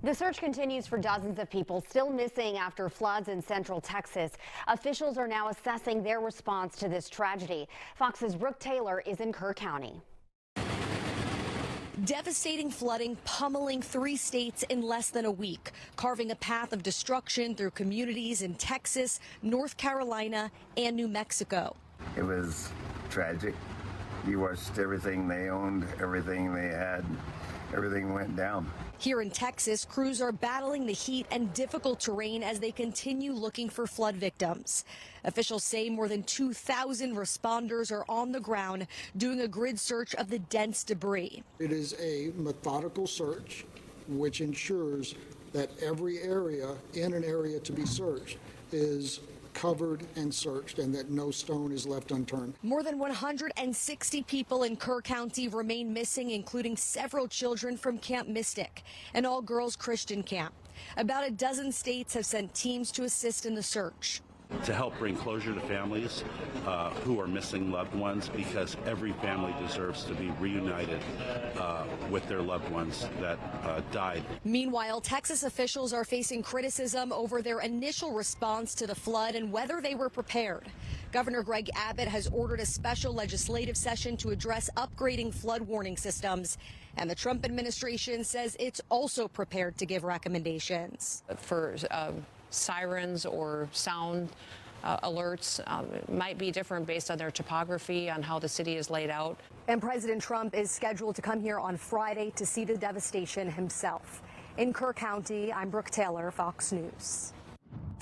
The search continues for dozens of people still missing after floods in central Texas. Officials are now assessing their response to this tragedy. Fox's Brooke Taylor is in Kerr County. Devastating flooding pummeling 3 states in less than a week, carving a path of destruction through communities in Texas, North Carolina, and New Mexico. It was tragic. You watched everything they owned, everything they had, everything went down. Here in Texas, crews are battling the heat and difficult terrain as they continue looking for flood victims. Officials say more than 2,000 responders are on the ground doing a grid search of the dense debris. It is a methodical search which ensures that every area in an area to be searched is covered and searched and that no stone is left unturned. More than 160 people in Kerr County remain missing, including several children from Camp Mystic, an all-girls Christian camp. About a dozen states have sent teams to assist in the search. To help bring closure to families who are missing loved ones, because every family deserves to be reunited with their loved ones that died. Meanwhile, Texas officials are facing criticism over their initial response to the flood and whether they were prepared. Governor Greg Abbott has ordered a special legislative session to address upgrading flood warning systems. And the Trump administration says it's also prepared to give recommendations. For sirens or sound alerts might be different based on their topography, on how the city is laid out. And President Trump is scheduled to come here on Friday to see the devastation himself. In Kerr County, I'm Brooke Taylor, Fox News.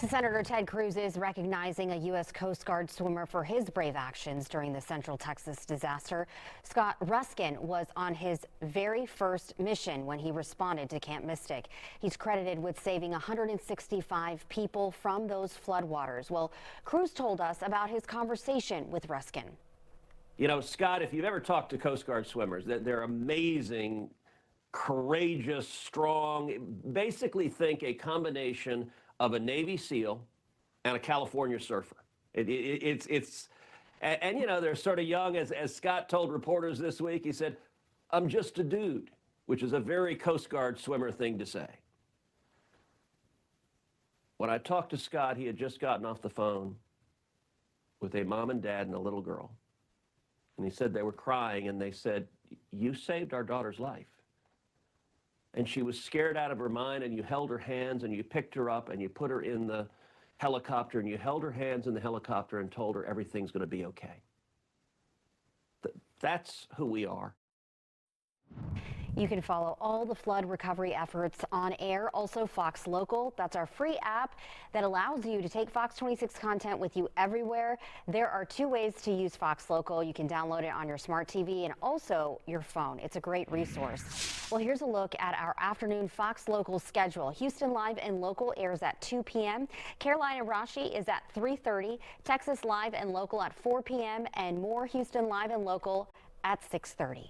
Senator Ted Cruz is recognizing a U.S. Coast Guard swimmer for his brave actions during the Central Texas disaster. Scott Ruskin was on his very first mission when he responded to Camp Mystic. He's credited with saving 165 people from those floodwaters. Well, Cruz told us about his conversation with Ruskin. You know, Scott, if you've ever talked to Coast Guard swimmers, they're amazing, courageous, strong, basically think a combination of a Navy SEAL and a California surfer. And you know, they're sort of young. As Scott told reporters this week, he said, "I'm just a dude," which is a very Coast Guard swimmer thing to say. When I talked to Scott, he had just gotten off the phone with a mom and dad and a little girl. And he said they were crying, and they said, "You saved our daughter's life." And she was scared out of her mind, and you held her hands, and you picked her up, and you put her in the helicopter, and you held her hands in the helicopter and told her everything's going to be okay. That's who we are. You can follow all the flood recovery efforts on air. Also, Fox Local. That's our free app that allows you to take Fox 26 content with you everywhere. There are 2 ways to use Fox Local. You can download it on your smart TV and also your phone. It's a great resource. Well, here's a look at our afternoon Fox Local schedule. Houston Live and Local airs at 2 p.m. Carolina Rashi is at 3:30. Texas Live and Local at 4 p.m. and more Houston Live and Local at 6:30.